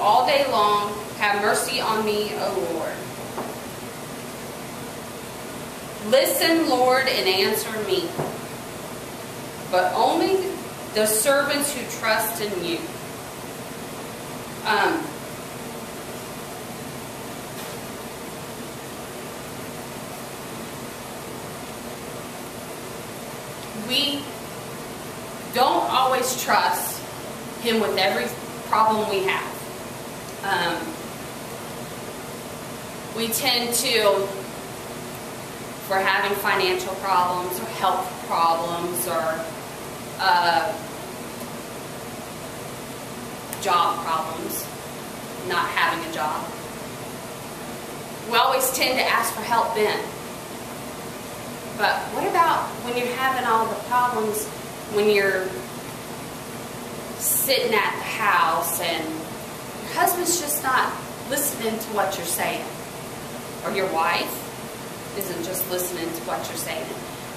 all day long. Have mercy on me, O Lord. Listen, Lord, and answer me. But only the servants who trust in you. We don't always trust Him with every problem we have. We tend to, if we're having financial problems or health problems or job problems, not having a job, we always tend to ask for help then. But what about when you're having all the problems when you're sitting at the house and your husband's just not listening to what you're saying, or your wife isn't just listening to what you're saying,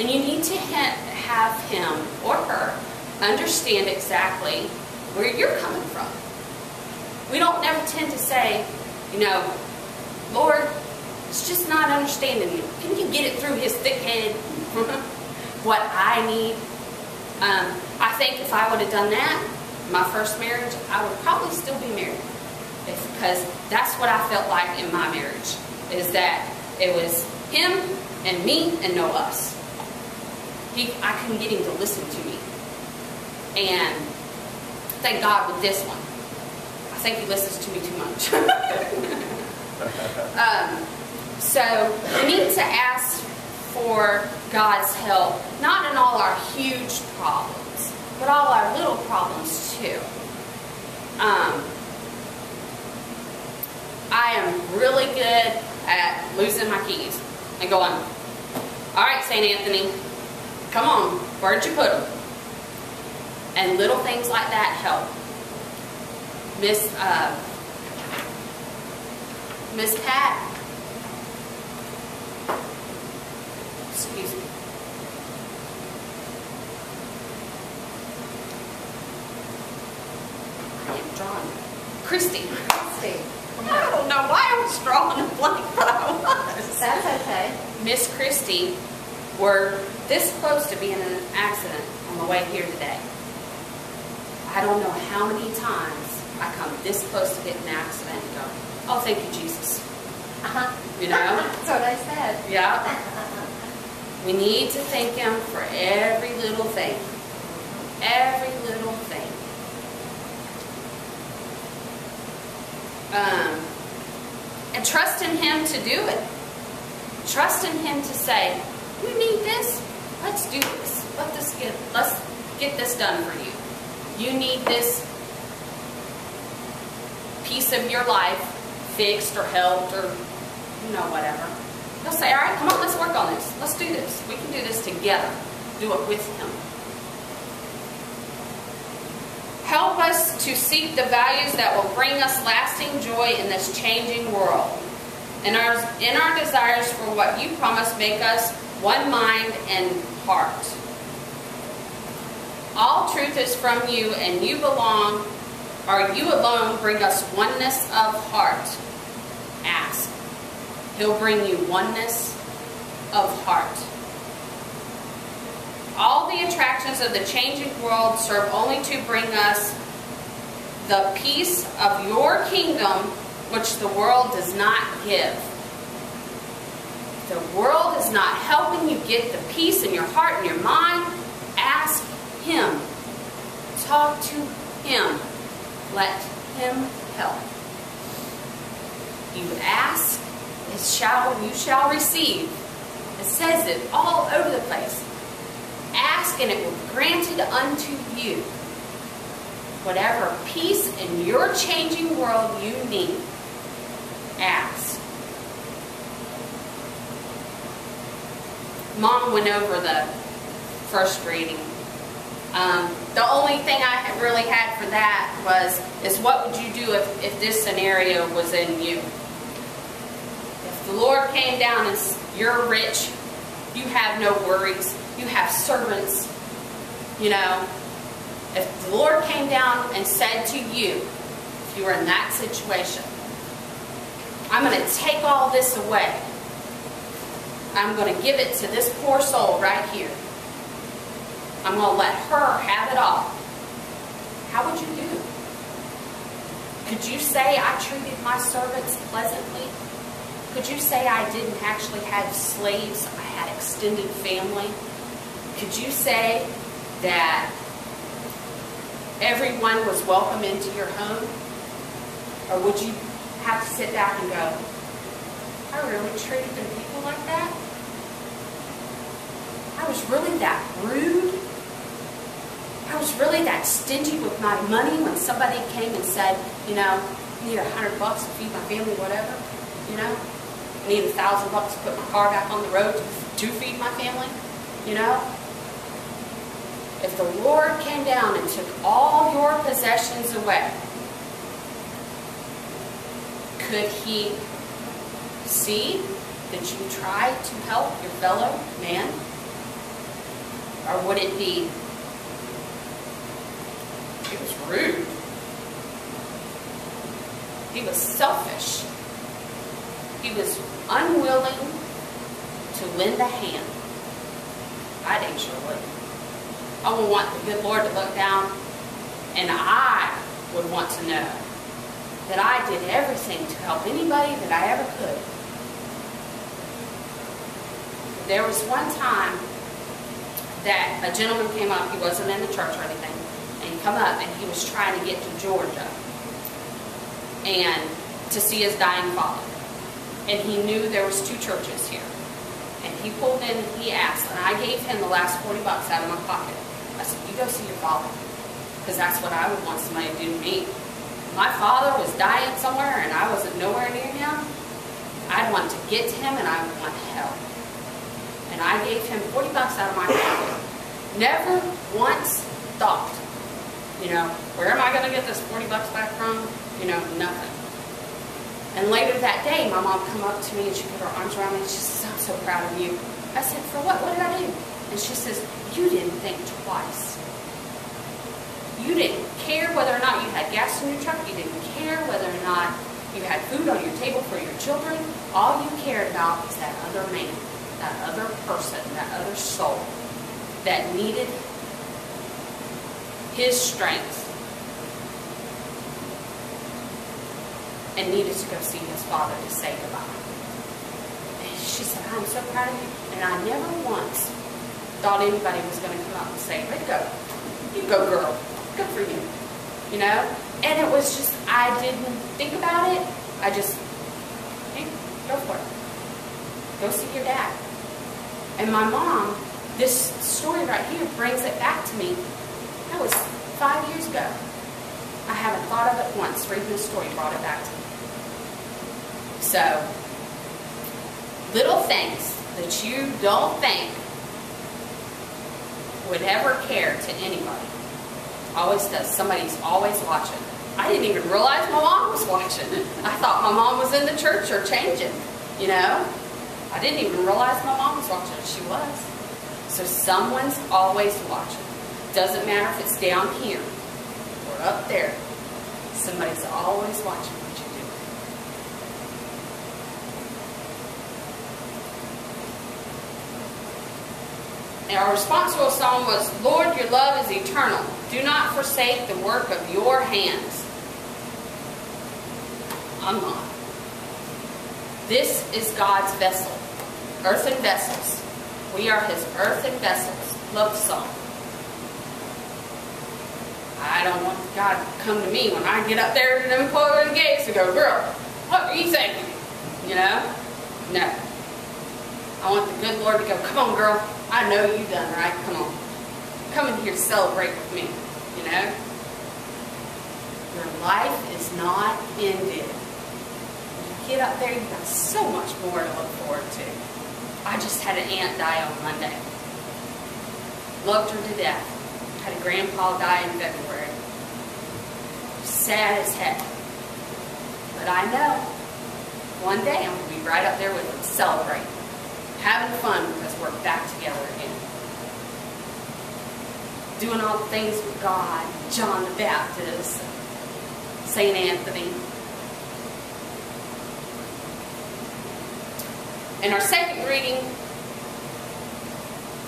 and you need to have him or her understand exactly where you're coming from. We don't never tend to say, you know, Lord, it's just not understanding you. Can you get it through his thick head what I need? I think if I would have done that, my first marriage, I would probably still be married. It's because that's what I felt like in my marriage, is that it was him and me and no us. I couldn't get him to listen to me. And thank God with this one. I think he listens to me too much. So we need to ask for God's help, not in all our huge problems, but all our little problems too. I am really good at losing my keys and going, all right, St. Anthony, come on, where'd you put them? And little things like that help. Miss Pat, excuse me. I am drawing. Christy. I don't know why I was drawing a blank, but I was. That's okay. Miss Christy were this close to being in an accident on the way here today. I don't know how many times I come this close to getting an accident and go, oh, thank you, Jesus. You know? That's what I said. Yeah. We need to thank Him for every little thing. Every little thing. And trust in Him to do it. Trust in Him to say, you need this? Let's do this. Let's get this done for you. You need this piece of your life fixed or helped or, you know, whatever. He'll say, all right, come on, let's work on this. Let's do this. We can do this together. Do it with Him. Help us to seek the values that will bring us lasting joy in this changing world. In our desires for what you promise, make us one mind and heart. All truth is from you, and you alone bring us oneness of heart. Ask. He'll bring you oneness of heart. All the attractions of the changing world serve only to bring us the peace of your kingdom, which the world does not give. If the world is not helping you get the peace in your heart and your mind, ask Him. Talk to Him. Let Him help. You ask, you shall receive. It says it all over the place. Ask and it will be granted unto you. Whatever peace in your changing world you need, ask. Mom went over the first reading. The only thing I really had for that is what would you do if this scenario was in you? If the Lord came down and you're rich, you have no worries, you have servants, you know. If the Lord came down and said to you, if if you were in that situation. I'm going to take all this away. I'm going to give it to this poor soul right here. I'm going to let her have it all. How would you do? Could you say I treated my servants pleasantly? Could you say I didn't actually have slaves? I had extended family. Could you say that everyone was welcome into your home? Or would you have to sit back and go, I really treated them people like that? I was really that rude? I was really that stingy with my money when somebody came and said, you know, I need $100 to feed my family, whatever, you know? I need $1,000 to put my car back on the road to feed my family, you know? If the Lord came down and took all your possessions away, could He see that you tried to help your fellow man? Or would it be, he was rude, he was selfish, he was unwilling to lend a hand? I didn't sure would. I would want the good Lord to look down, and I would want to know that I did everything to help anybody that I ever could. There was one time that a gentleman came up. He wasn't in the church or anything, and he come up and he was trying to get to Georgia and to see his dying father. And he knew there was 2 churches here. And he pulled in and he asked, and I gave him the last $40 out of my pocket. I said, you go see your father, because that's what I would want somebody to do to me. If my father was dying somewhere and I wasn't nowhere near him, I'd want to get to him and I would want help. And I gave him $40 out of my pocket. Never once thought, you know, where am I going to get this $40 back from? You know, nothing. And later that day, my mom come up to me and she put her arms around me and she says, I'm so proud of you. I said, for what? What did I do? And she says, you didn't think twice. You didn't care whether or not you had gas in your truck. You didn't care whether or not you had food on your table for your children. All you cared about was that other man, that other person, that other soul that needed his strength and needed to go see his father to say goodbye. And she said, I'm so proud of you. And I never once thought anybody was going to come up and say, way to go. You go, girl. Good for you. You know? And it was just, I didn't think about it. I just, hey, go for it. Go see your dad. And my mom, this story right here brings it back to me. That was 5 years ago. I haven't thought of it once. Reading this story brought it back to me. So, little things that you don't think would ever care to anybody. Always does. Somebody's always watching. I didn't even realize my mom was watching. I thought my mom was in the church or changing, you know. I didn't even realize my mom was watching. She was. So someone's always watching. Doesn't matter if it's down here or up there. Somebody's always watching what you do. And our response to a song was, Lord, your love is eternal. Do not forsake the work of your hands. I'm not. This is God's vessel. Earthen vessels. We are His earthen vessels. Love song. I don't want God to come to me when I get up there to them pearly gates and go, girl, what are you thinking? You know? No. I want the good Lord to go, come on, girl. I know you done right. Come on. Come in here to celebrate with me. You know? Your life is not ended. When you get up there, you've got so much more to look forward to. I just had an aunt die on Monday. Loved her to death. Had a grandpa die in February. Sad as heck. But I know one day I'm going to be right up there with them, celebrating, having fun because we're back together again. Doing all the things with God, John the Baptist, St. Anthony. In our second reading,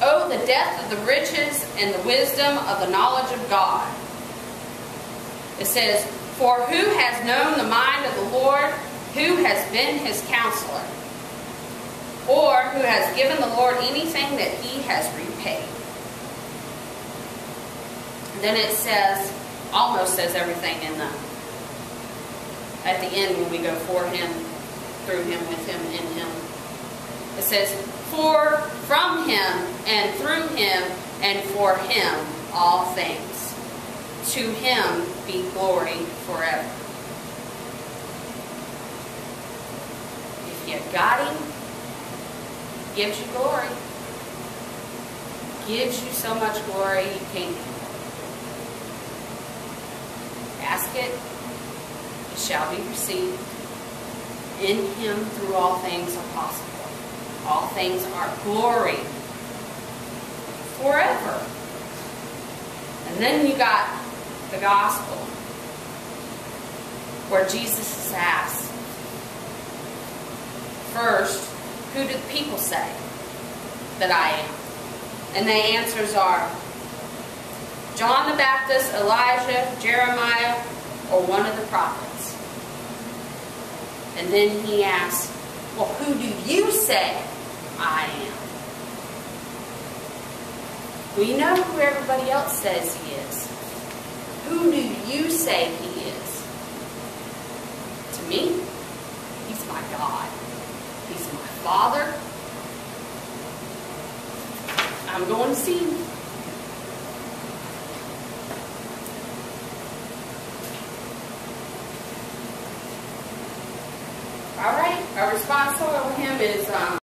oh, the depth of the riches and the wisdom of the knowledge of God. It says, for who has known the mind of the Lord? Who has been his counselor? Or who has given the Lord anything that he has repaid? And then it says, almost says everything at the end when we go for him, through him, with him, in him. It says, for from him and through him and for him all things. To him be glory forever. If you got him, gives you glory. Gives you so much glory you can't. Ask it, it shall be received. In him, through all things are possible. All things are glory forever. And then you got the gospel, where Jesus is asked, first, who do the people say that I am? And the answers are John the Baptist, Elijah, Jeremiah, or one of the prophets. And then he asks, well, who do you say I am? We know who everybody else says he is. Who do you say he is? To me, he's my God. He's my Father. I'm going to see him. All right, our response to him is